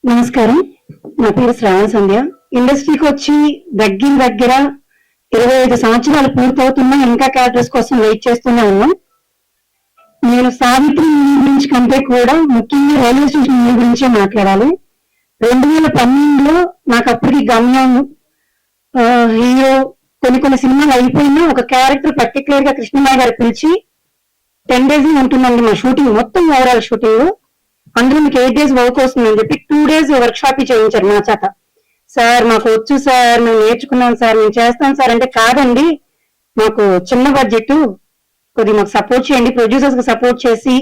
నమస్కారం. నా పేరు శ్రావణ సంధ్య. ఇండస్ట్రీకి వచ్చి దగ్గర 25 సంవత్సరాలు పూర్తవుతున్నా ఇంకా క్యారెక్టర్స్ కోసం వెయిట్ చేస్తూనే ఉన్నాం. నేను సావిత్రి మూవీ గురించి కంటే కూడా ముఖ్యంగా రైల్వే స్టేషన్ మూవీ గురించే మాట్లాడాలి. 2012లో నాకు అప్పటికి గమ్యం హీరో కొన్ని సినిమాలు అయిపోయినా ఒక క్యారెక్టర్ పర్టికులర్ గా కృష్ణమాయ గారు పిలిచి 10 days ఉంటుందండి మా షూటింగ్, మొత్తం ఓవరాల్ షూటింగ్. అందులో మీకు 8 days వర్క్ వస్తుందని చెప్పి 2 days వర్క్ షాప్ చేయించారు మా చేత. సార్ మాకు వచ్చు సార్, మేము నేర్చుకున్నాం సార్, మేము చేస్తాం సార్ అంటే, కాదండి మాకు చిన్న బడ్జెట్, కొద్దిగా మాకు సపోర్ట్ చేయండి, ప్రొడ్యూసర్స్ కి సపోర్ట్ చేసి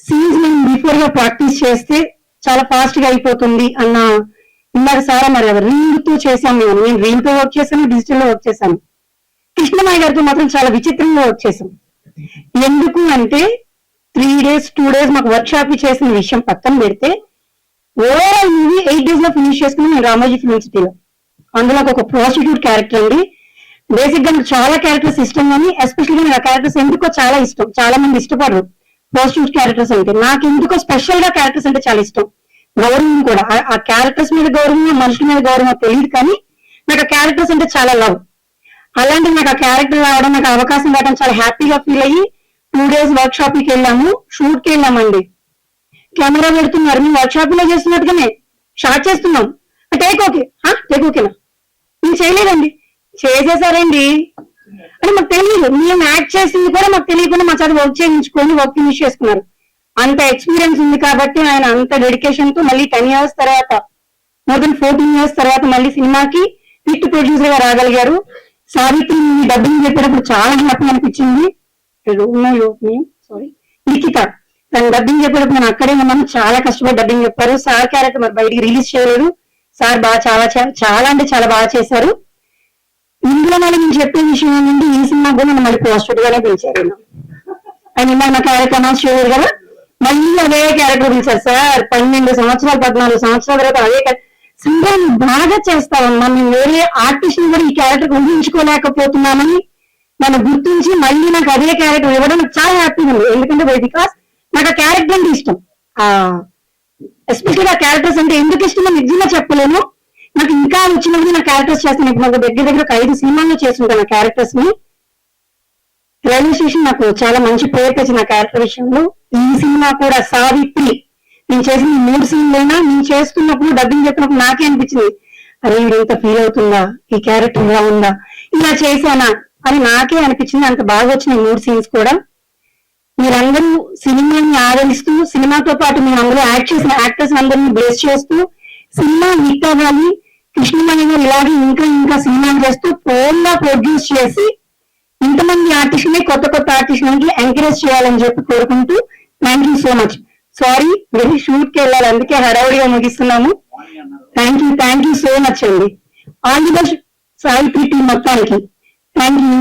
సీన్స్ మేము బిఫోర్ గా ప్రాక్టీస్ చేస్తే చాలా ఫాస్ట్ గా అయిపోతుంది అన్న. ఇందాక సార్ మరి రీల్ తో చేసాం నేను రీల్ తో వర్క్ చేశాను, డిజిటల్ లో వర్క్ చేశాను. కృష్ణమాయ గారితో మాత్రం చాలా విచిత్రంగా వర్క్ చేశాం. ఎందుకు అంటే 3 days 2 days మాకు వర్క్ షాప్ చేసిన విషయం పక్కన పెడితే ఓవరాల్ మూవీ 8 days లో ఫినిష్ చేసుకున్నాం నేను రామోజీ ఫిల్మ్ సిటీలో. అందులో ఒక ప్రాస్టిట్యూట్ క్యారెక్టర్ అండి. బేసిక్ గా నాకు చాలా క్యారెక్టర్స్ ఇష్టం, కానీ ఎస్పెషల్గా నాకు ఆ క్యారెక్టర్స్ ఎందుకో చాలా ఇష్టం. చాలా మంది ఇష్టపడరు ప్రాస్టిట్యూట్ క్యారెక్టర్స్ అంటే, నాకు ఎందుకో స్పెషల్ గా క్యారెక్టర్స్ అంటే చాలా ఇష్టం. గౌరవం కూడా, ఆ క్యారెక్టర్స్ మీద గౌరవం, మనుషుల మీద గౌరవం తెలియదు, కానీ నాకు ఆ క్యారెక్టర్స్ అంటే చాలా లవ్. అలాంటి నాకు ఆ క్యారెక్టర్ రావడం, నాకు అవకాశం రావడం చాలా హ్యాపీగా ఫీల్ అయ్యి 2 days వర్క్ షాప్ కి వెళ్ళాము, షూట్ కి వెళ్ళామండి. కెమెరా పెడుతున్నారు, మేము వర్క్ షాప్ లో చేస్తున్నట్టుగానే షార్ట్ చేస్తున్నాం. టేక్ ఓకేనా, నేను చేయలేదండి, చేసేసారండి అని మాకు తెలియదు. మేము యాక్ట్ చేసింది కూడా మాకు తెలియకుండా మా చేత వర్క్ చేయించుకొని వర్క్ ఫినిష్ చేసుకున్నారు. అంత ఎక్స్పీరియన్స్ ఉంది కాబట్టి ఆయన అంత డెడికేషన్ తో మళ్ళీ 10 years తర్వాత, మోర్ దెన్ 14 years తర్వాత మళ్ళీ సినిమాకి హిట్ ప్రొడ్యూసర్ గా రాగలిగారు. సావిత్రి డబ్బింగ్ చెప్పేటప్పుడు చాలా హ్యాపీ అనిపించింది. లిఖిత తను డబ్బింగ్ చెప్పేటప్పుడు నేను అక్కడే ఉన్నాను, చాలా కష్టపడి డబ్బింగ్ చెప్పారు. సార్ క్యారెక్టర్ మరి బయటికి రిలీజ్ చేయలేదు. సార్ బాగా చాలా అంటే చాలా బాగా చేశారు. ఇందులో మళ్ళీ నేను చెప్పే విషయం ఏంటంటే, ఈ సినిమా కూడా నన్ను మళ్ళీ పాజిటివ్ గానే పిలిచారు. ఆయన ఇందాక నా క్యారెక్టర్ అనౌన్స్ చేయలేదు కదా, మళ్ళీ అదే క్యారెక్టర్ పిలిచారు. సార్ 12 సంవత్సరాలు 14 సంవత్సరాల తర్వాత అదే సినిమా బాగా చేస్తామమ్మా, మేము వేరే ఆర్టిస్ట్ కూడా ఈ క్యారెక్టర్ ఊహించుకోలేకపోతున్నామని నన్ను గుర్తించి మళ్ళీ నాకు అదే క్యారెక్టర్ ఇవ్వడం నాకు చాలా హ్యాపీగా ఉంది. ఎందుకంటే బికాస్ నాకు ఆ క్యారెక్టర్ అంటే ఇష్టం. ఎస్పెషల్లీ ఆ క్యారెక్టర్స్ అంటే ఎందుకు ఇష్టమో నిజంగా చెప్పలేను. నాకు ఇంకా వచ్చినప్పుడు నా క్యారెక్టర్స్ చేస్తాను. ఇప్పుడు నాకు దగ్గర ఒక 5 సినిమాల్లో చేస్తుంటాను ఆ క్యారెక్టర్స్ ని. రైల్వే స్టేషన్ నాకు చాలా మంచి పేరు తెచ్చిన క్యారెక్టర్ విషయంలో. ఈ సినిమా కూడా సావిత్రి నేను చేసిన 3 సీన్లైనా నేను చేస్తున్నప్పుడు డబ్బింగ్ చెప్పినప్పుడు నాకే అనిపించింది, అరే ఇది ఇంత ఫీల్ అవుతుందా, ఈ క్యారెక్టర్ ఇలా ఉందా, ఇలా చేశానా అని నాకే అనిపించింది. అంత బాగా వచ్చిన 3 scenes కూడా. మీరందరూ సినిమాని ఆదరిస్తూ, సినిమాతో పాటు మీరు అందరూ యాక్ట్ చేసిన యాక్టర్స్ అందరినీ బ్లెస్ చేస్తూ సినిమా హిట్ అవ్వాలి, కృష్ణమాయ గారు ఇలాగే ఇంకా సినిమాలు చేస్తూ ఫోన్ గా ప్రొడ్యూస్ చేసి ఇంతమంది ఆర్టిస్టుని కొత్త ఆర్టిస్టులకి ఎంకరేజ్ చేయాలని చెప్పి కోరుకుంటూ, thank you so much. Sorry very shoot కి వెళ్ళాలి, అందుకే హడావుడిగా ముగిస్తున్నాము. థ్యాంక్ యూ సో మచ్ అండి. All the best Savitri team మొత్తానికి. Thank you.